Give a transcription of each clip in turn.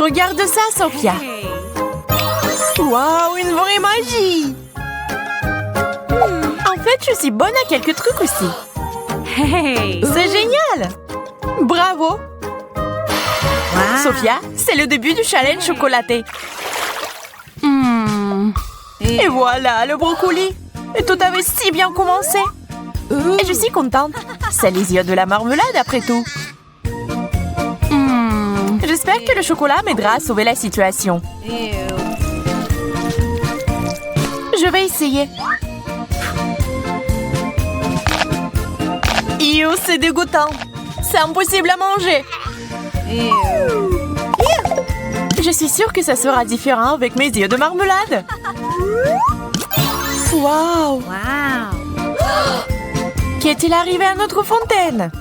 Regarde ça, Sophia. Waouh, une vraie magie. En fait, je suis bonne à quelques trucs aussi. C'est génial. Bravo. Sophia, c'est le début du challenge chocolaté. Et voilà, le brocoli. Et tout avait si bien commencé. Et je suis contente. C'est les yeux de la marmelade après tout. J'espère que le chocolat m'aidera à sauver la situation. Je vais essayer. Ew, c'est dégoûtant. C'est impossible à manger. Je suis sûre que ça sera différent avec mes yeux de marmelade. Waouh! Qu'est-il arrivé à notre fontaine?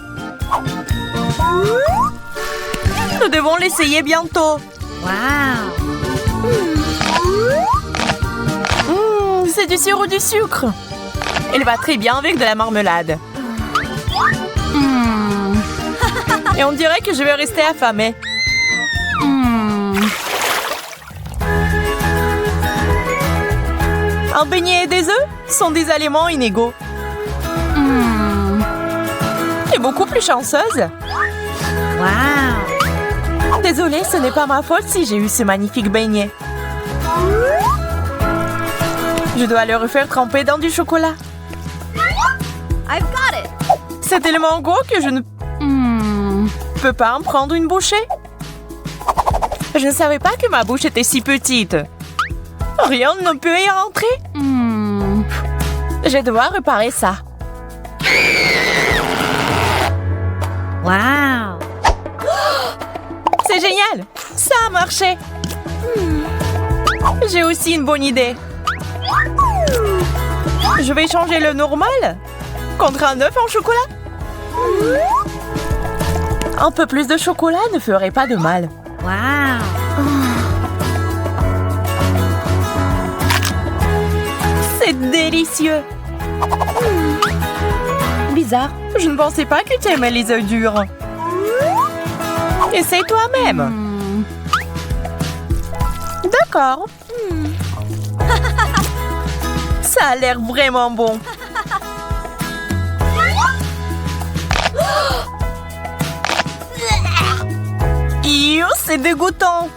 Nous devons l'essayer bientôt. C'est du sirop du sucre. Il va très bien avec de la marmelade. Et on dirait que je vais rester affamée. Un beignet et des œufs sont des aliments inégaux. Tu es beaucoup plus chanceuse. Désolée, ce n'est pas ma faute si j'ai eu ce magnifique beignet. Je dois le refaire tremper dans du chocolat. C'est tellement gros que je ne peux pas en prendre une bouchée. Je ne savais pas que ma bouche était si petite. Rien ne peut y rentrer. Je vais devoir réparer ça. C'est génial. Ça a marché. J'ai aussi une bonne idée. Je vais changer le normal contre un œuf en chocolat. Un peu plus de chocolat ne ferait pas de mal. C'est délicieux. Bizarre, je ne pensais pas que tu aimais les œufs durs. Essaye toi-même. D'accord. Ça a l'air vraiment bon. Ew, c'est dégoûtant.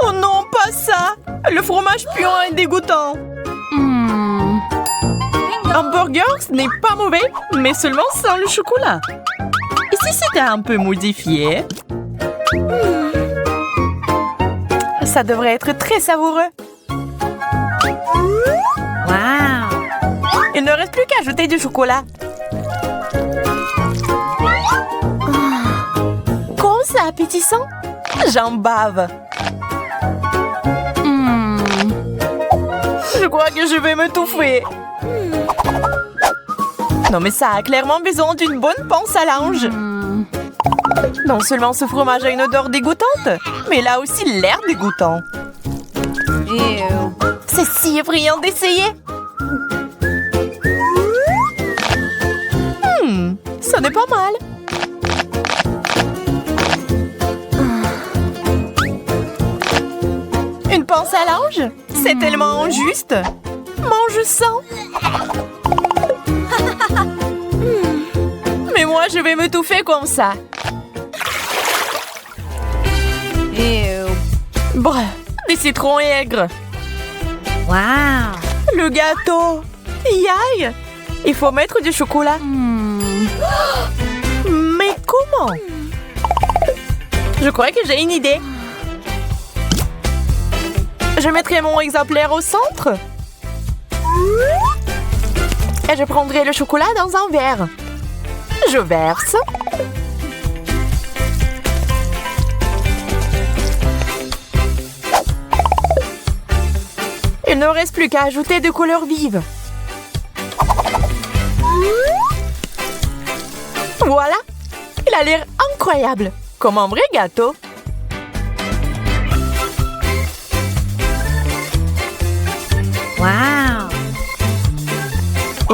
Oh non, pas ça. Le fromage puant est dégoûtant. Un burger, ce n'est pas mauvais, mais seulement sans le chocolat. Et si c'était un peu modifié? Ça devrait être très savoureux. Il ne reste plus qu'à ajouter du chocolat. Comment c'est appétissant? J'en bave. Je crois que je vais m'étouffer. Non mais ça a clairement besoin d'une bonne panse à linge. Non seulement ce fromage a une odeur dégoûtante, mais il a aussi l'air dégoûtant. C'est si effrayant d'essayer. Ça n'est pas mal. Une panse à linge? C'est tellement injuste. Mange sans. Mais moi, je vais m'étouffer comme ça. Bref, des citrons aigres. Le gâteau. Yaï. Il faut mettre du chocolat. Mais comment? Je crois que j'ai une idée. Je mettrai mon exemplaire au centre. Et je prendrai le chocolat dans un verre. Je verse. Il ne reste plus qu'à ajouter de couleurs vives. Voilà. Il a l'air incroyable. Comme un vrai gâteau.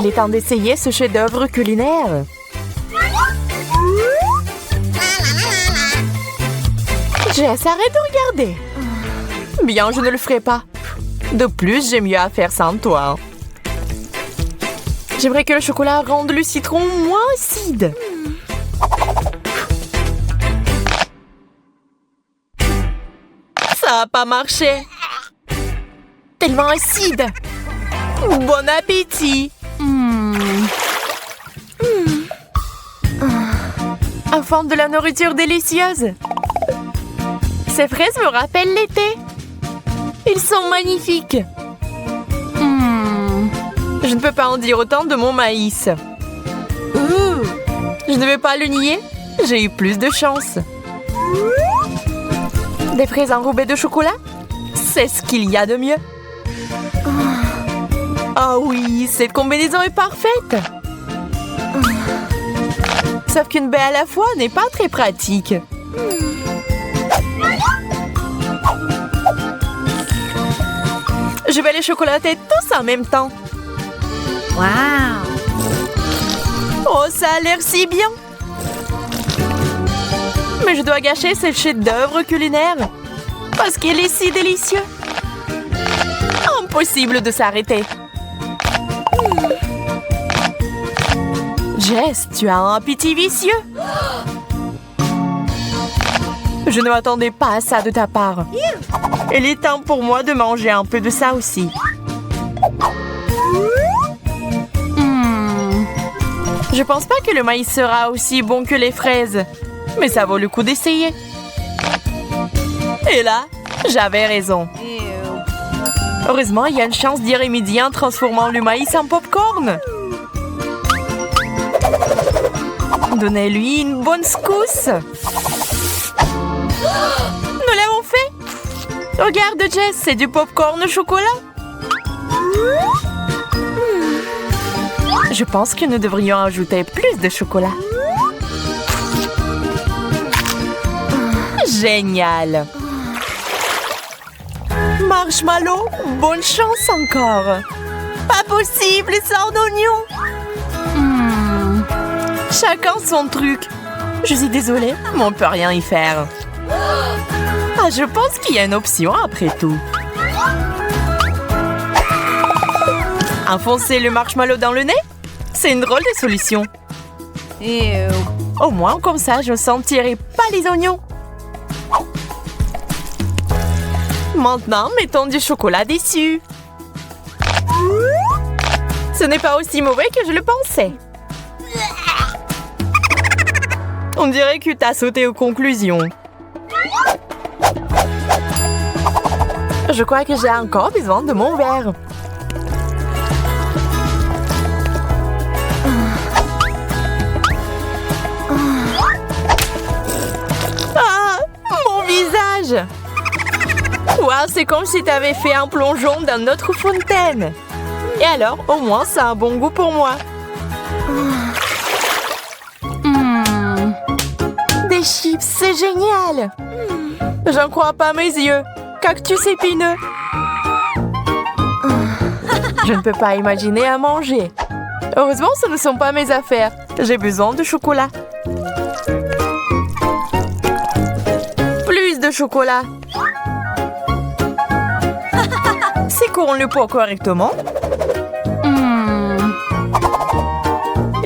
Il est temps d'essayer ce chef-d'œuvre culinaire. Jess, arrête de regarder. Bien, je ne le ferai pas. De plus, j'ai mieux à faire sans toi. J'aimerais que le chocolat rende le citron moins acide. Ça n'a pas marché. Tellement acide. Bon appétit. Enfant de la nourriture délicieuse. Ces fraises me rappellent l'été. Ils sont magnifiques. Je ne peux pas en dire autant de mon maïs. Je ne vais pas le nier. J'ai eu plus de chance. Des fraises enrobées de chocolat? C'est ce qu'il y a de mieux. Ah oui, cette combinaison est parfaite. Sauf qu'une baie à la fois n'est pas très pratique. Je vais les chocolater tous en même temps. Wow! Oh, ça a l'air si bien! Mais je dois gâcher ce chef-d'œuvre culinaire parce qu'il est si délicieux. Impossible de s'arrêter. Jess, tu as un appétit vicieux. Je ne m'attendais pas à ça de ta part. Il est temps pour moi de manger un peu de ça aussi. Je pense pas que le maïs sera aussi bon que les fraises, mais ça vaut le coup d'essayer. Et là, j'avais raison. Heureusement, il y a une chance d'y remédier en transformant le maïs en popcorn. Donnez-lui une bonne secousse. Nous l'avons fait. Regarde, Jess, c'est du popcorn au chocolat. Je pense que nous devrions ajouter plus de chocolat. Génial! Marshmallow, bonne chance encore! Pas possible, sans oignon! Chacun son truc. Je suis désolée, mais on peut rien y faire. Ah, je pense qu'il y a une option après tout. Enfoncer le marshmallow dans le nez? C'est une drôle de solution. Au moins, comme ça, je ne sentirai pas les oignons. Maintenant, mettons du chocolat dessus. Ce n'est pas aussi mauvais que je le pensais. On dirait que tu as sauté aux conclusions. Je crois que j'ai encore besoin de mon verre. Ah, mon visage! Wow, c'est comme si tu avais fait un plongeon dans notre fontaine. Et alors, au moins, ça a un bon goût pour moi. Des chips, c'est génial! J'en crois pas mes yeux. Cactus épineux. Je ne peux pas imaginer à manger. Heureusement, ce ne sont pas mes affaires. J'ai besoin de chocolat. Plus de chocolat. C'est qu'on le poids correctement.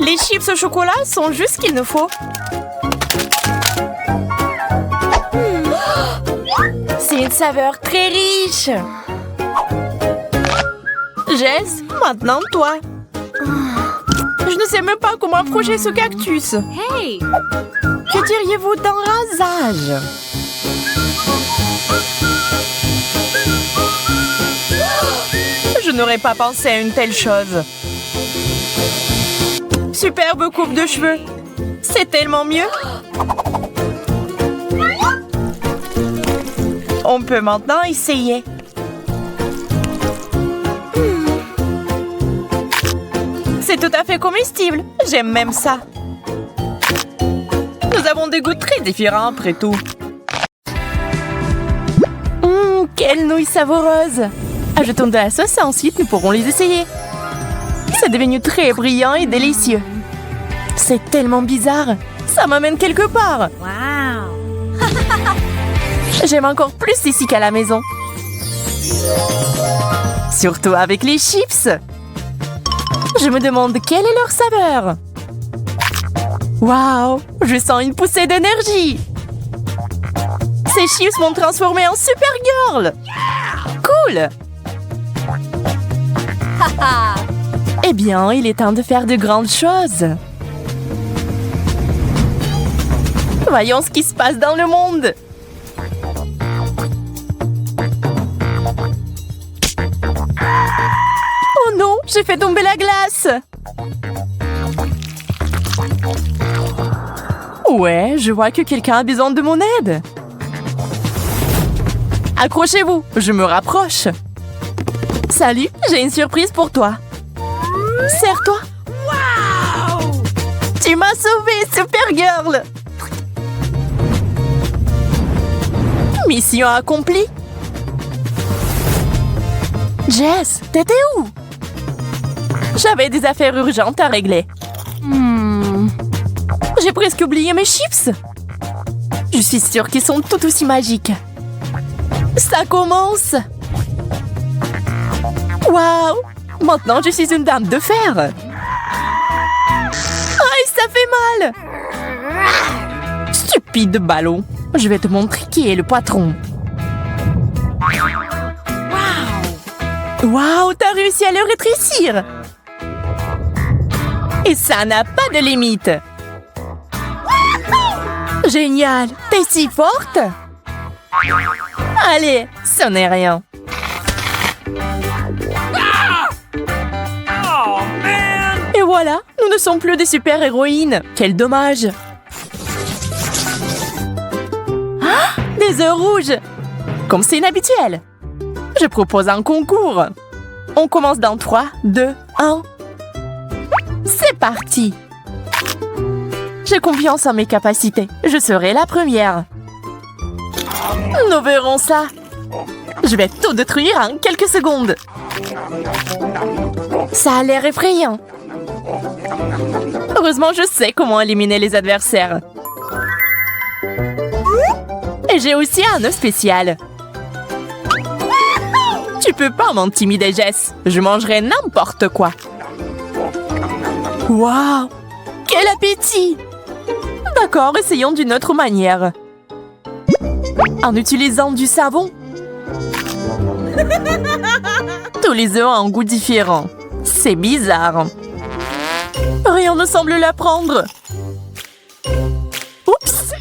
Les chips au chocolat sont juste ce qu'il nous faut. C'est une saveur très riche. Jess, maintenant toi. Je ne sais même pas comment approcher ce cactus. Hey! Que diriez-vous d'un rasage? Je n'aurais pas pensé à une telle chose. Superbe coupe de cheveux. C'est tellement mieux. On peut maintenant essayer. C'est tout à fait comestible. J'aime même ça. Nous avons des goûts très différents après tout. Quelle nouille savoureuse! Ajoutons de la sauce et ensuite nous pourrons les essayer. C'est devenu très brillant et délicieux. C'est tellement bizarre. Ça m'amène quelque part. Wow! J'aime encore plus ici qu'à la maison. Surtout avec les chips. Je me demande quelle est leur saveur. Waouh! Je sens une poussée d'énergie. Ces chips m'ont transformée en Supergirl. Cool! Eh bien, il est temps de faire de grandes choses. Voyons ce qui se passe dans le monde. Oh non, j'ai fait tomber la glace. Ouais, je vois que quelqu'un a besoin de mon aide. Accrochez-vous, je me rapproche. Salut, j'ai une surprise pour toi. Serre-toi. Wow! Tu m'as sauvée, Supergirl. Mission accomplie. Jess, t'étais où? J'avais des affaires urgentes à régler. J'ai presque oublié mes chips. Je suis sûre qu'ils sont tout aussi magiques. Ça commence. Waouh! Maintenant, je suis une dame de fer. Aïe, ça fait mal. Stupide ballon. Je vais te montrer qui est le patron. Waouh, t'as réussi à le rétrécir. Et ça n'a pas de limite. Génial, t'es si forte. Allez, ce n'est rien. Oh, man! Et voilà, nous ne sommes plus des super-héroïnes. Quel dommage. Ah, des œufs rouges. Comme c'est inhabituel. Je propose un concours. On commence dans 3, 2, 1. C'est parti. J'ai confiance en mes capacités. Je serai la première. Nous verrons ça. Je vais tout détruire en quelques secondes. Ça a l'air effrayant. Heureusement, je sais comment éliminer les adversaires. Et j'ai aussi un œuf spécial. Tu peux pas m'intimider, Jess. Je mangerai n'importe quoi. Waouh! Quel appétit! D'accord, essayons d'une autre manière. En utilisant du savon. Tous les œufs ont un goût différent. C'est bizarre. Rien ne semble la prendre. Oups!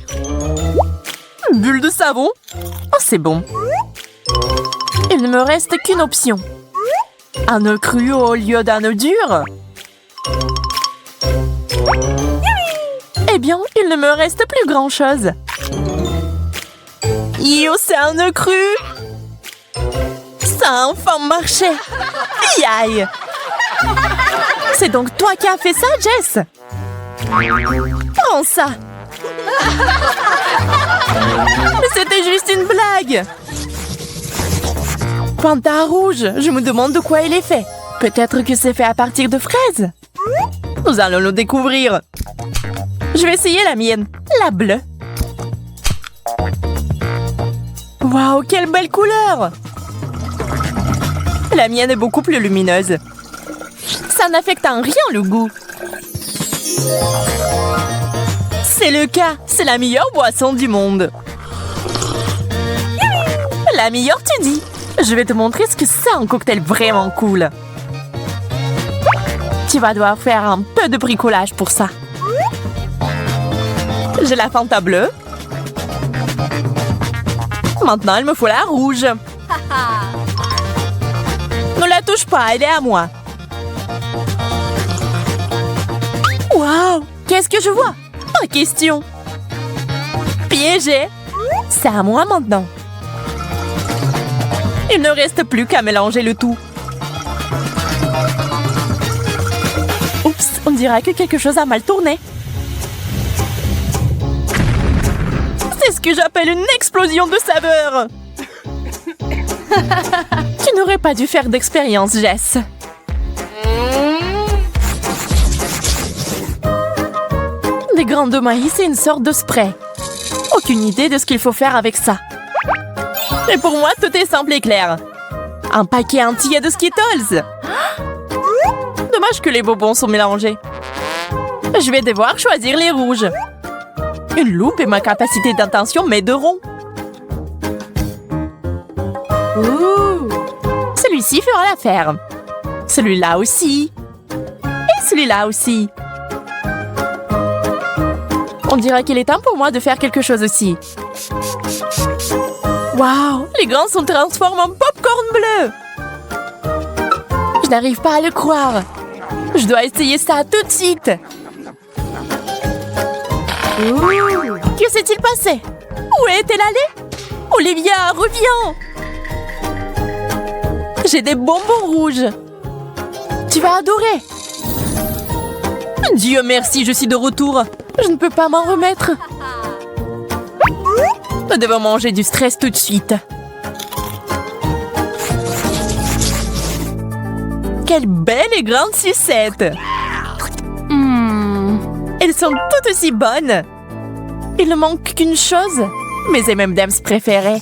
Bulle de savon. Oh, c'est bon. Il ne me reste qu'une option. Un œuf cru au lieu d'un œuf dur. Eh bien, il ne me reste plus grand-chose. Yo, c'est un œuf cru. Ça a enfin marché. Aïe. C'est donc toi qui as fait ça, Jess? Prends ça. Mais c'était juste une blague. Panta rouge, je me demande de quoi il est fait. Peut-être que c'est fait à partir de fraises. Nous allons le découvrir. Je vais essayer la mienne, la bleue. Waouh, quelle belle couleur! La mienne est beaucoup plus lumineuse. Ça n'affecte en rien le goût. C'est le cas, c'est la meilleure boisson du monde. La meilleure, tu dis? Je vais te montrer ce que c'est un cocktail vraiment cool. Tu vas devoir faire un peu de bricolage pour ça. J'ai la Fanta bleue. Maintenant, il me faut la rouge. Ne la touche pas, elle est à moi. Waouh! Qu'est-ce que je vois? Pas question. Piégé. C'est à moi maintenant. Il ne reste plus qu'à mélanger le tout. Oups, on dirait que quelque chose a mal tourné. C'est ce que j'appelle une explosion de saveurs. Tu n'aurais pas dû faire d'expérience, Jess. Des grains de maïs et une sorte de spray. Aucune idée de ce qu'il faut faire avec ça. Et pour moi, tout est simple et clair. Un paquet entier de Skittles. Dommage que les bonbons sont mélangés. Je vais devoir choisir les rouges. Une loupe et ma capacité d'attention m'aideront. Ouh. Celui-ci fera l'affaire. Celui-là aussi. Et celui-là aussi. On dirait qu'il est temps pour moi de faire quelque chose aussi. Waouh, les grains sont transformés en popcorn bleu. Je n'arrive pas à le croire. Je dois essayer ça tout de suite. Ouh. Que s'est-il passé? Où est-elle allée? Olivia, reviens! J'ai des bonbons rouges. Tu vas adorer. Dieu merci, je suis de retour. Je ne peux pas m'en remettre. Nous devons manger du stress tout de suite. Quelle belle et grande sucette! Elles sont toutes aussi bonnes. Il ne manque qu'une chose. Mes M&M's préférés.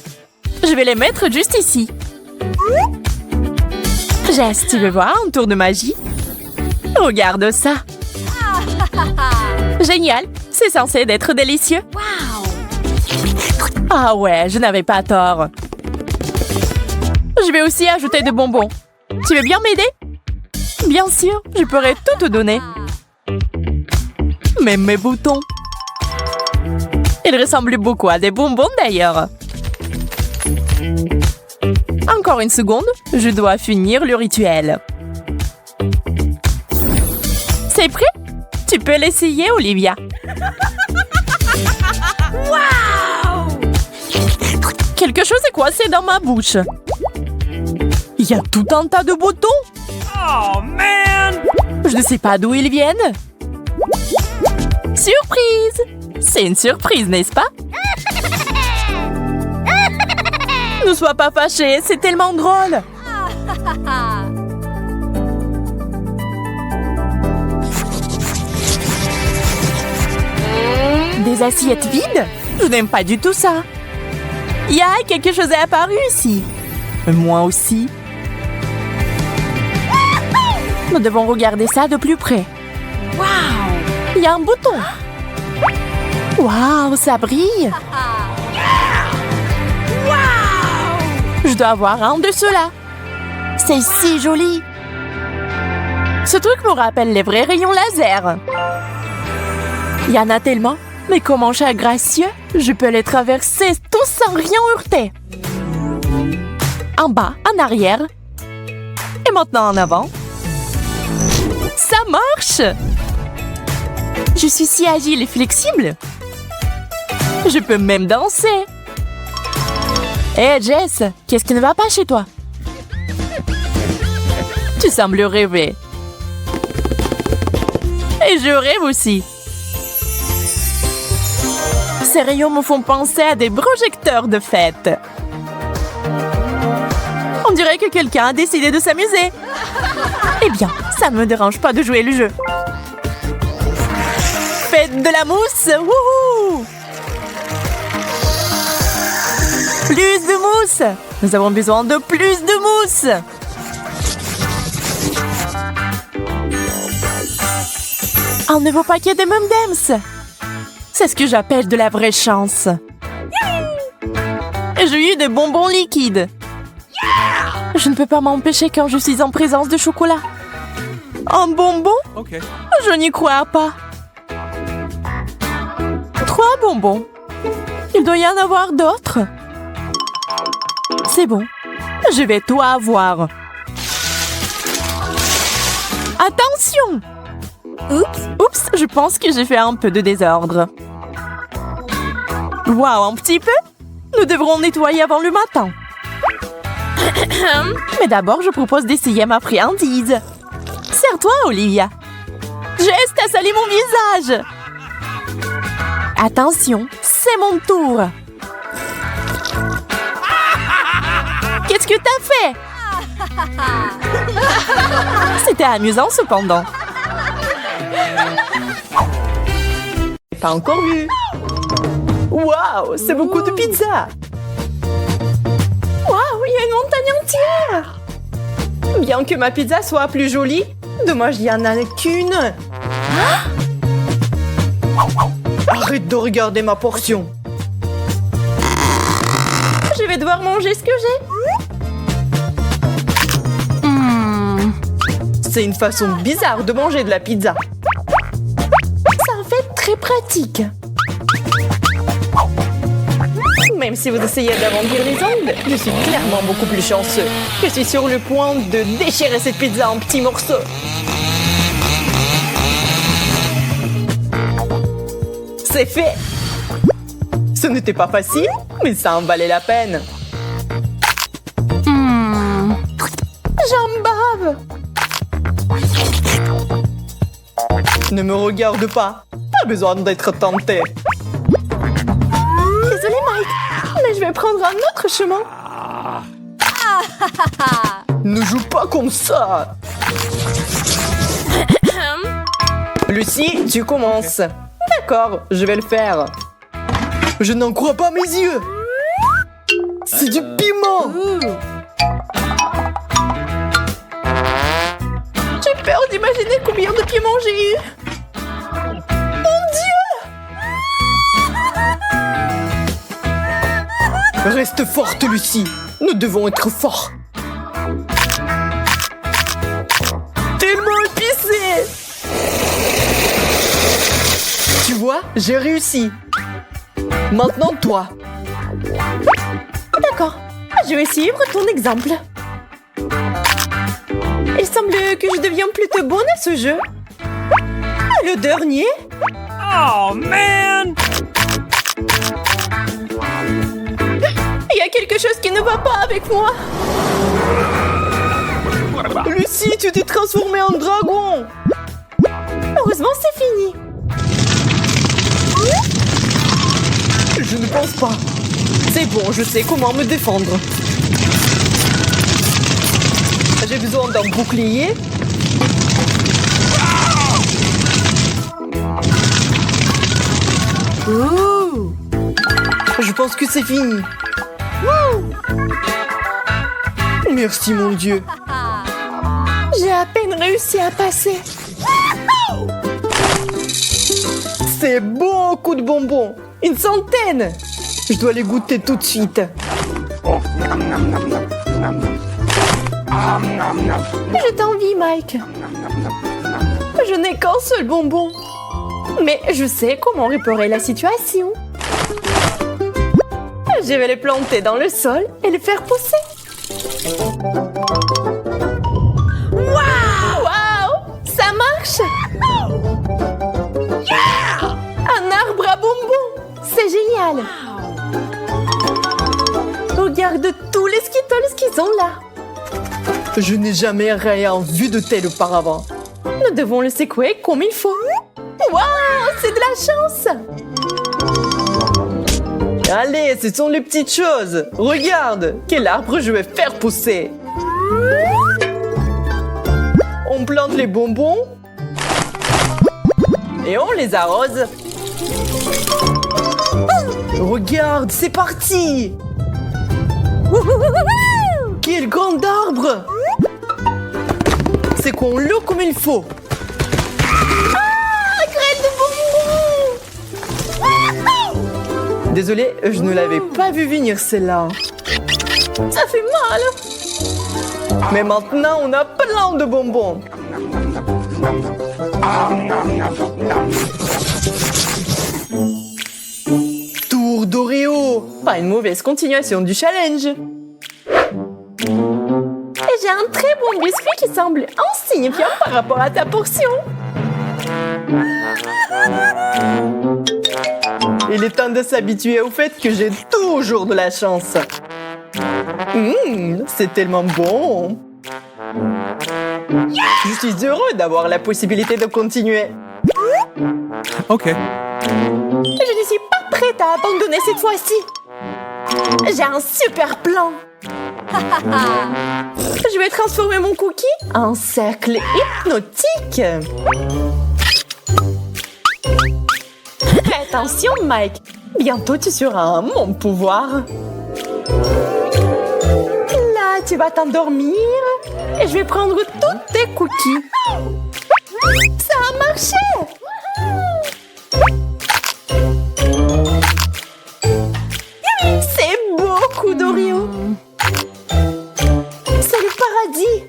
Je vais les mettre juste ici. Jess, tu veux voir un tour de magie? Regarde ça. Génial. C'est censé être délicieux. Ah ouais, je n'avais pas tort. Je vais aussi ajouter des bonbons. Tu veux bien m'aider? Bien sûr, je pourrais tout te donner. Même mes boutons. Ils ressemblent beaucoup à des bonbons d'ailleurs. Encore une seconde, je dois finir le rituel. C'est prêt? Tu peux l'essayer, Olivia. Wow! Quelque chose est coincé dans ma bouche. Il y a tout un tas de boutons. Oh, man! Je ne sais pas d'où ils viennent. Surprise! C'est une surprise, n'est-ce pas? Ne sois pas fâché, c'est tellement drôle. Des assiettes vides? Je n'aime pas du tout ça. Ya, quelque chose est apparu ici. Moi aussi. Nous devons regarder ça de plus près. Wow! Il y a un bouton. Waouh, ça brille. Je dois avoir un de ceux-là. C'est si joli. Ce truc me rappelle les vrais rayons laser. Il y en a tellement. Mais comment cher gracieux, je peux les traverser tous sans rien heurter. En bas, en arrière. Et maintenant en avant. Ça marche! Je suis si agile et flexible. Je peux même danser. Hé, Jess, qu'est-ce qui ne va pas chez toi? Tu sembles rêver. Et je rêve aussi. Ces rayons me font penser à des projecteurs de fête. On dirait que quelqu'un a décidé de s'amuser. Eh bien, ça ne me dérange pas de jouer le jeu. Faites de la mousse! Wouhou! Plus de mousse! Nous avons besoin de plus de mousse! Un nouveau paquet de M&M's! C'est ce que j'appelle de la vraie chance. J'ai eu des bonbons liquides. Je ne peux pas m'empêcher quand je suis en présence de chocolat. Un bonbon? Okay. Je n'y crois pas. 3 bonbons. Il doit y en avoir d'autres. C'est bon. Je vais tout avoir. Attention! Oups, je pense que j'ai fait un peu de désordre. Waouh, un petit peu? Nous devrons nettoyer avant le matin. Mais d'abord, je propose d'essayer ma friandise. Sers-toi, Olivia. Jess, t'as salé mon visage. Attention, c'est mon tour. Qu'est-ce que t'as fait? C'était amusant cependant. Pas encore vu. Waouh, c'est beaucoup de pizza. Waouh, il y a une montagne entière. Bien que ma pizza soit plus jolie, dommage, il n'y en a qu'une. Arrête de regarder ma portion. Je vais devoir manger ce que j'ai. C'est une façon bizarre de manger de la pizza. C'est en fait très pratique. Même si vous essayez d'arrondir les ongles, je suis clairement beaucoup plus chanceux. Je suis sur le point de déchirer cette pizza en petits morceaux. C'est fait! Ce n'était pas facile, mais ça en valait la peine. J'en bave! Ne me regarde pas. Pas besoin d'être tenté. Désolé, Mike, mais je vais prendre un autre chemin. Ne joue pas comme ça. Lucie, tu commences. D'accord, je vais le faire. Je n'en crois pas mes yeux. C'est du piment. J'ai peur d'imaginer combien de piment j'ai eu. Mon Dieu! Reste forte, Lucie. Nous devons être forts. Tellement épicé! Tu vois, j'ai réussi. Maintenant, toi. D'accord. Je vais suivre ton exemple. Il semble que je deviens plutôt bonne à ce jeu. Le dernier? Oh, man! Il y a quelque chose qui ne va pas avec moi. Lucie, tu t'es transformée en dragon. Heureusement, c'est fini. Je ne pense pas. C'est bon, je sais comment me défendre. J'ai besoin d'un bouclier. Ouh. Je pense que c'est fini. Ouh. Merci, mon Dieu. J'ai à peine réussi à passer. C'est beaucoup de bonbons. Une centaine. Je dois les goûter tout de suite. Je t'envie, Mike. Je n'ai qu'un seul bonbon. Mais je sais comment réparer la situation. Je vais les planter dans le sol et les faire pousser. Waouh! Ça marche! Yeah! Un arbre à bonbons! C'est génial! Regarde tous les Skittles qui sont là. Je n'ai jamais rien vu de tel auparavant. Nous devons le secouer comme il faut. Waouh! C'est de la chance! Allez, ce sont les petites choses. Regarde, quel arbre je vais faire pousser. On plante les bonbons et on les arrose. Regarde, c'est parti. Quel grand arbre. C'est qu'on l'eau comme il faut. Ah, graine de bonbons. Désolée, je ne l'avais pas vu venir celle-là. Ça fait mal. Mais maintenant, on a plein de bonbons. Tour d'Oreo. Pas une mauvaise continuation du challenge. Et j'ai un très bon biscuit qui semble insignifiant par rapport à ta portion. Il est temps de s'habituer au fait que j'ai toujours de la chance. C'est tellement bon. Je suis heureux d'avoir la possibilité de continuer. Ok. Je ne suis pas prête à abandonner cette fois-ci. J'ai un super plan. Je vais transformer mon cookie en cercle hypnotique. Attention, Mike. Bientôt, tu seras mon pouvoir. Là, tu vas t'endormir et je vais prendre tous tes cookies. Ça a marché! C'est beaucoup d'Oreo. C'est le paradis.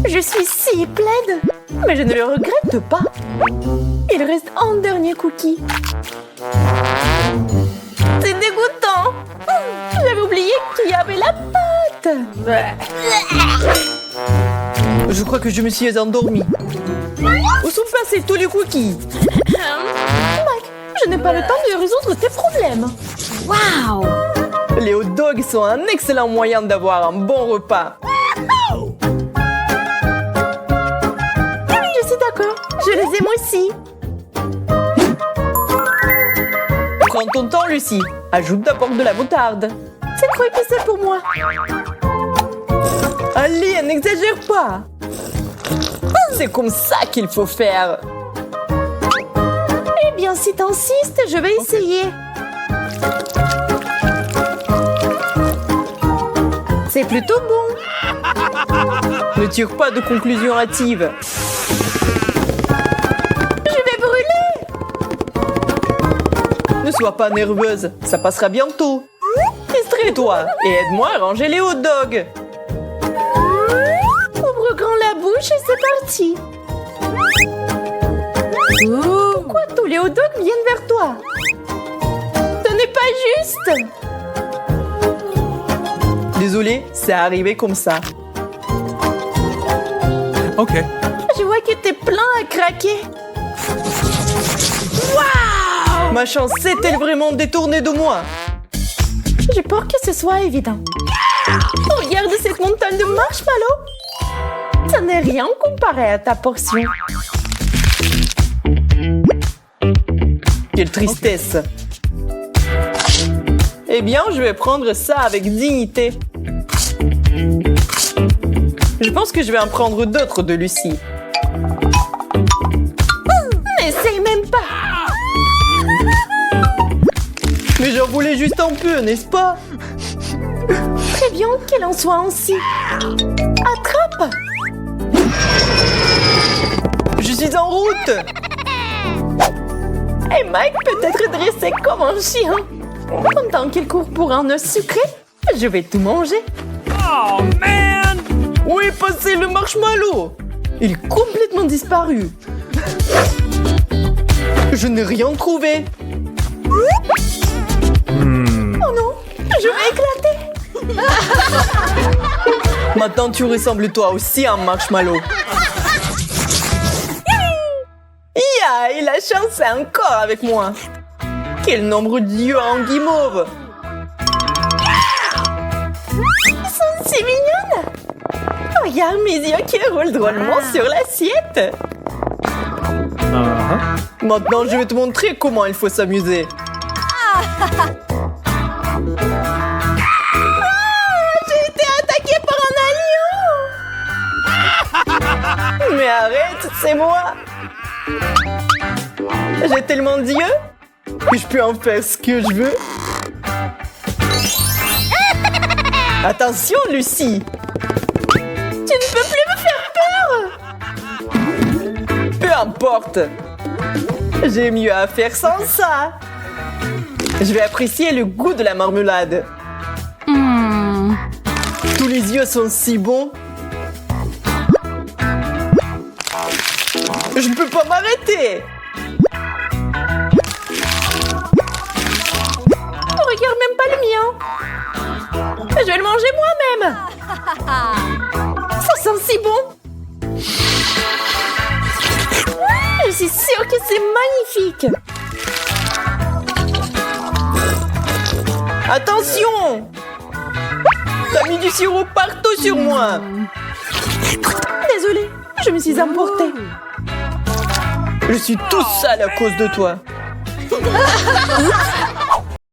Je suis si plaide, mais je ne le regrette pas. Il reste un dernier cookie. C'est dégoûtant. J'avais oublié qu'il y avait la pâte. Je crois que je me suis endormie. Où sont passés tous les cookies? Mike, je n'ai pas le temps de résoudre tes problèmes. Wow! Les hot dogs sont un excellent moyen d'avoir un bon repas. Je suis d'accord, je les aime aussi. Prends ton temps, Lucie. Ajoute d'abord de la moutarde. C'est trop épicé pour moi. Allez, n'exagère pas. C'est comme ça qu'il faut faire. Eh bien, si t'insistes, je vais essayer. C'est plutôt bon. Ne tire pas de conclusion hâtive. Je vais brûler. Ne sois pas nerveuse, ça passera bientôt. Distrais-toi et aide-moi à ranger les hot dogs. Ouvre grand la bouche et c'est parti. Pourquoi tous les hot dogs viennent vers toi? Ce n'est pas juste. Désolé, c'est arrivé comme ça. Ok. Je vois que t'es plein à craquer. Waouh! Ma chance s'est-elle vraiment détournée de moi? J'ai peur que ce soit évident. Regarde cette montagne de marshmallows. Ça n'est rien comparé à ta portion. Quelle tristesse. Eh bien, je vais prendre ça avec dignité. Je pense que je vais en prendre d'autres de Lucie. N'essaye même pas. Mais j'en voulais juste un peu, n'est-ce pas? Très bien qu'il en soit ainsi. Attrape! Je suis en route! Et Mike peut être dressé comme un chien. Pendant qu'il court pour un œuf sucré, je vais tout manger. Oh, man! Où est passé le marshmallow? Il est complètement disparu. Je n'ai rien trouvé. Oh non, je vais éclater. Maintenant, tu ressembles toi aussi à un marshmallow. Ya, et la chance est encore avec moi. Quel nombre d'yeux en guimauve. Ils sont si mignonnes. Regarde mes yeux qui roulent drôlement sur l'assiette. Maintenant, je vais te montrer comment il faut s'amuser. J'ai été attaquée par un lion. Mais arrête, c'est moi. J'ai tellement d'yeux que je peux en faire ce que je veux. Attention, Lucie. Tu ne peux plus me faire peur. Peu importe. J'ai mieux à faire sans ça. Je vais apprécier le goût de la marmelade. Tous les yeux sont si bons. Je ne peux pas m'arrêter. Regarde même pas le mien. Je vais le manger moi-même. Ça sent si bon. Je suis sûre que c'est magnifique. Attention! T'as mis du sirop partout sur moi. Désolée, je me suis emportée. Je suis tout sale à cause de toi.